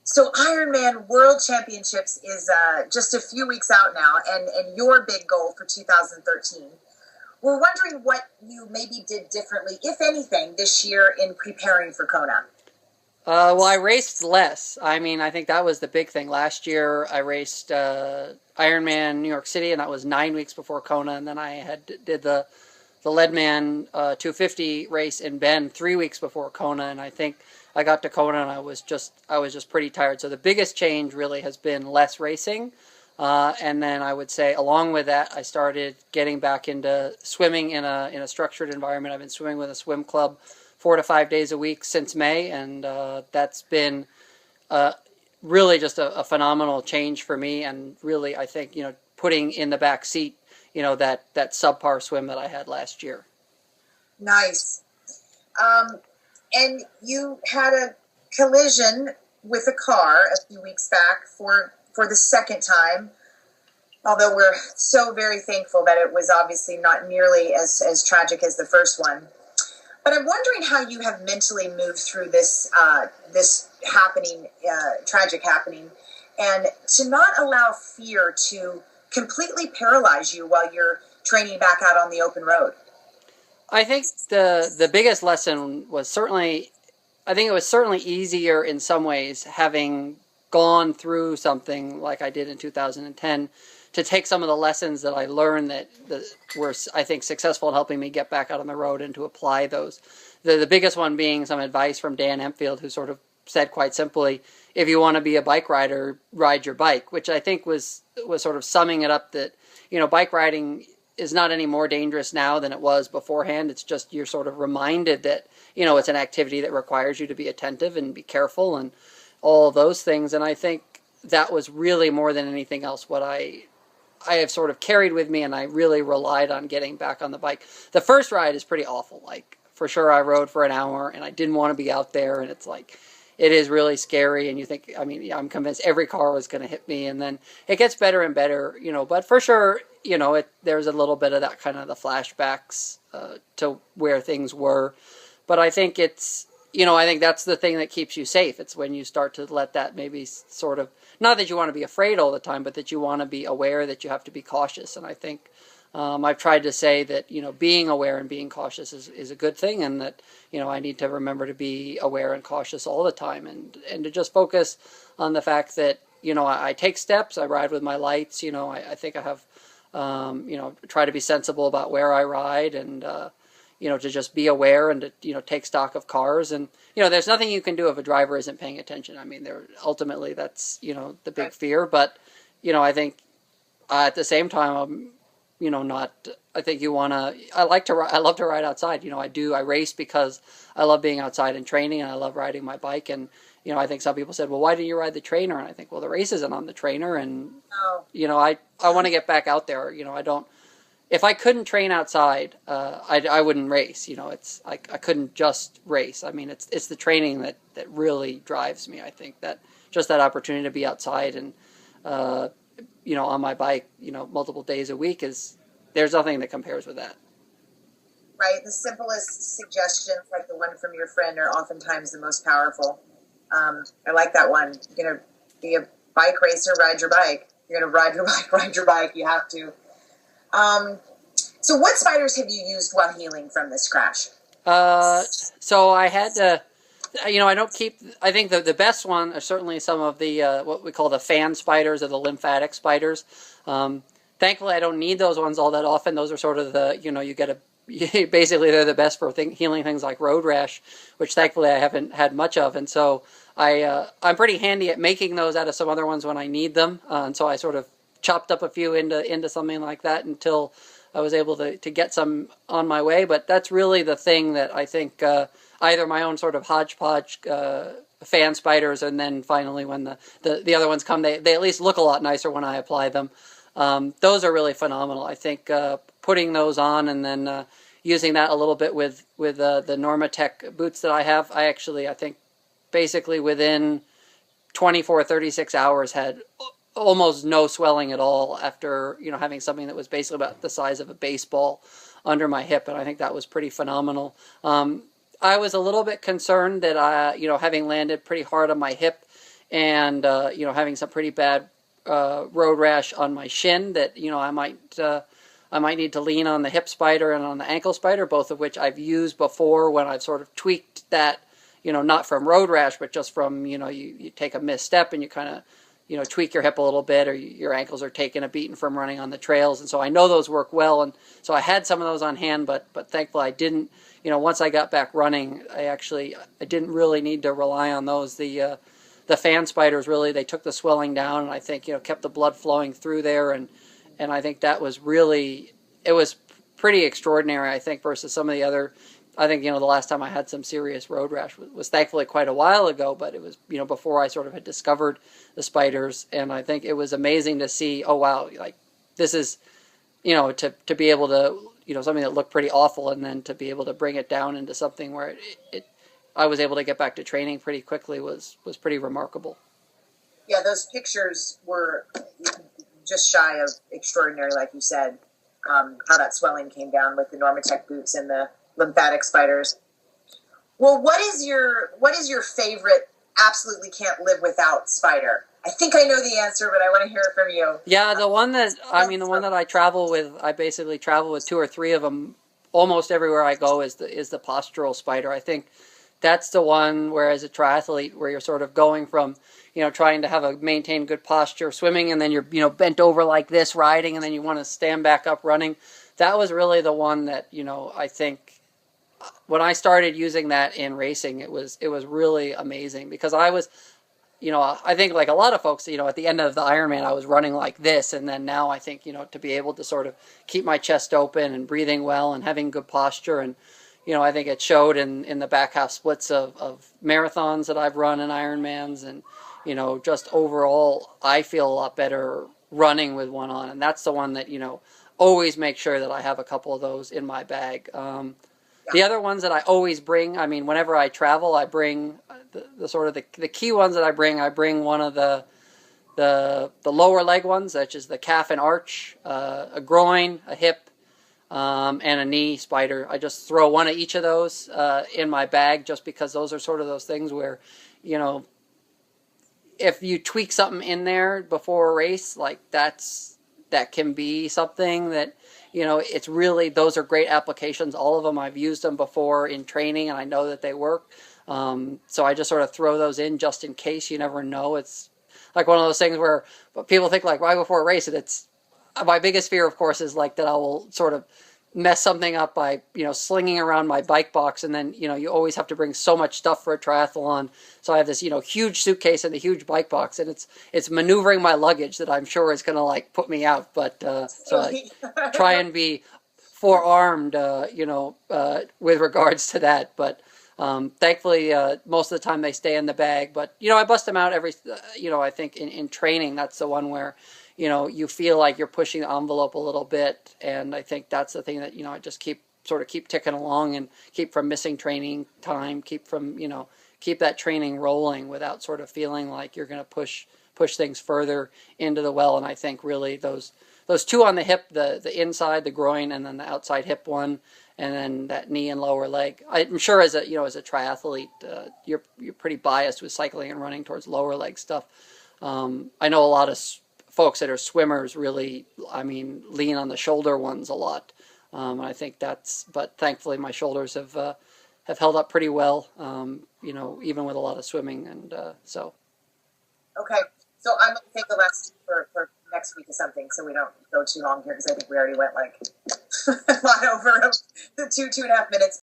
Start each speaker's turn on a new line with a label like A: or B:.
A: So Ironman World Championships is just a few weeks out now, and your big goal for 2013. We're wondering what you maybe did differently, if anything, this year in preparing for Kona.
B: Well, I raced less. I mean, I think that was the big thing. Last year, I raced Ironman New York City, and that was 9 weeks before Kona. And then I did the Leadman 250 race in Bend 3 weeks before Kona. And I think I got to Kona, and I was just pretty tired. So the biggest change really has been less racing. And then I would say, along with that, I started getting back into swimming in a structured environment. I've been swimming with a swim club 4 to 5 days a week since May, and that's been really just a phenomenal change for me, and really, I think, putting in the back seat, that subpar swim that I had last year.
A: Nice. And you had a collision with a car a few weeks back for the second time, although we're so very thankful that it was obviously not nearly as tragic as the first one. But I'm wondering how you have mentally moved through this tragic happening, and to not allow fear to completely paralyze you while you're training back out on the open road.
B: I think the biggest lesson was certainly easier in some ways, having gone through something like I did in 2010, to take some of the lessons that I learned that were, I think, successful in helping me get back out on the road and to apply those. The biggest one being some advice from Dan Hempfield, who sort of said quite simply, if you want to be a bike rider, ride your bike, which I think was sort of summing it up, that, bike riding is not any more dangerous now than it was beforehand. It's just you're sort of reminded that, it's an activity that requires you to be attentive and be careful and all those things. And I think that was really, more than anything else, what I have sort of carried with me, and I really relied on getting back on the bike. The first ride is pretty awful. Like, for sure, I rode for an hour, and I didn't want to be out there, and it's like, it is really scary, and you think, I'm convinced every car was going to hit me, and then it gets better and better, but for sure, there's a little bit of that kind of the flashbacks to where things were, but I think it's, I think that's the thing that keeps you safe. It's when you start to let that maybe sort of, not that you want to be afraid all the time, but that you want to be aware that you have to be cautious. And I think I've tried to say that, being aware and being cautious is a good thing, and that, I need to remember to be aware and cautious all the time, and to just focus on the fact that, I take steps, I ride with my lights, I think I have, try to be sensible about where I ride, and, to just be aware and to, take stock of cars. And, there's nothing you can do if a driver isn't paying attention. I mean, ultimately that's, the big fear. But, I think at the same time, I think you want to, I love to ride outside. I race because I love being outside and training, and I love riding my bike. And, I think some people said, well, why didn't you ride the trainer? And I think, well, the race isn't on the trainer. And, I want to get back out there. If I couldn't train outside, I wouldn't race. I couldn't just race. I mean, it's the training that really drives me. I think that just that opportunity to be outside and, on my bike, multiple days a week there's nothing that compares with that.
A: Right. The simplest suggestions, like the one from your friend, are oftentimes the most powerful. I like that one. You're going to be a bike racer, ride your bike. You're going to ride your bike. You have to. So what spiders have you used while healing from this crash?
B: So I had to, I don't keep, I think the best one are certainly some of the, what we call the fan spiders, or the lymphatic spiders. Thankfully, I don't need those ones all that often. Those are sort of the, you get basically they're the best for healing things like road rash, which thankfully I haven't had much of. And so I'm pretty handy at making those out of some other ones when I need them. And so I sort of chopped up a few into something like that until I was able to get some on my way. But that's really the thing that I think either my own sort of hodgepodge fan spiders, and then finally when the other ones come, they at least look a lot nicer when I apply them. Those are really phenomenal. I think putting those on and then using that a little bit with the Normatec boots that I have, I think basically within 24, 36 hours had almost no swelling at all after, having something that was basically about the size of a baseball under my hip. And I think that was pretty phenomenal. I was a little bit concerned that, having landed pretty hard on my hip and having some pretty bad road rash on my shin that I might need to lean on the hip spider and on the ankle spider, both of which I've used before when I've sort of tweaked that, not from road rash, but just from, you take a misstep and you kind of, tweak your hip a little bit, or your ankles are taking a beating from running on the trails. And so I know those work well. And so I had some of those on hand, but thankfully I didn't, once I got back running, I didn't really need to rely on those. The fan spiders really, they took the swelling down, and I think, kept the blood flowing through there. And I think that was really, it was pretty extraordinary, I think, versus some of the other. I think, the last time I had some serious road rash was thankfully quite a while ago, but it was, before I sort of had discovered the spiders. And I think it was amazing to see, oh, wow, like this is, to be able to, something that looked pretty awful, and then to be able to bring it down into something where I was able to get back to training pretty quickly was pretty remarkable.
A: Yeah, those pictures were just shy of extraordinary, like you said, how that swelling came down with the Normatec boots and the lymphatic spiders. Well, what is your favorite absolutely can't live without spider? I think I know the answer, but I want to hear it from you.
B: Yeah, the one that I travel with, I basically travel with 2 or 3 of them almost everywhere I go is the postural spider. I think that's the one where, as a triathlete, where you're sort of going from, trying to maintain good posture swimming, and then you're, bent over like this riding, and then you want to stand back up running. That was really the one that, I think when I started using that in racing, it was really amazing, because I was, I think like a lot of folks, at the end of the Ironman, I was running like this. And then now I think, to be able to sort of keep my chest open and breathing well and having good posture. And, I think it showed in the back half splits of marathons that I've run in Ironmans. And, just overall, I feel a lot better running with one on. And that's the one that, always make sure that I have a couple of those in my bag. The other ones that I always bring, whenever I travel, I bring the sort of the key ones that I bring one of the lower leg ones, such as the calf and arch, a groin, a hip, and a knee spider. I just throw one of each of those in my bag, just because those are sort of those things where, if you tweak something in there before a race, like that can be something that, it's really, those are great applications. All of them, I've used them before in training, and I know that they work. So I just sort of throw those in just in case. You never know. It's like one of those things where people think like right before a race, and it's, my biggest fear, of course, is like that I will sort of mess something up by, slinging around my bike box. And then, you always have to bring so much stuff for a triathlon. So I have this, huge suitcase and a huge bike box, and it's maneuvering my luggage that I'm sure is going to like put me out. But, so I try and be forearmed, with regards to that. But, thankfully, most of the time they stay in the bag, but, I bust them out every, I think in training, that's the one where, you feel like you're pushing the envelope a little bit. And I think that's the thing that, I just keep ticking along and keep from missing training time, keep that training rolling without sort of feeling like you're going to push things further into the well. And I think really those 2 on the hip, the inside, the groin, and then the outside hip one, and then that knee and lower leg. I'm sure as a triathlete, you're pretty biased with cycling and running towards lower leg stuff. I know a lot of folks that are swimmers really, lean on the shoulder ones a lot. And I think but thankfully my shoulders have held up pretty well, even with a lot of swimming. And so. Okay.
A: So I'm going to take the last for next week or something, so we don't go too long here, because I think we already went like a lot over the 2.5 minutes.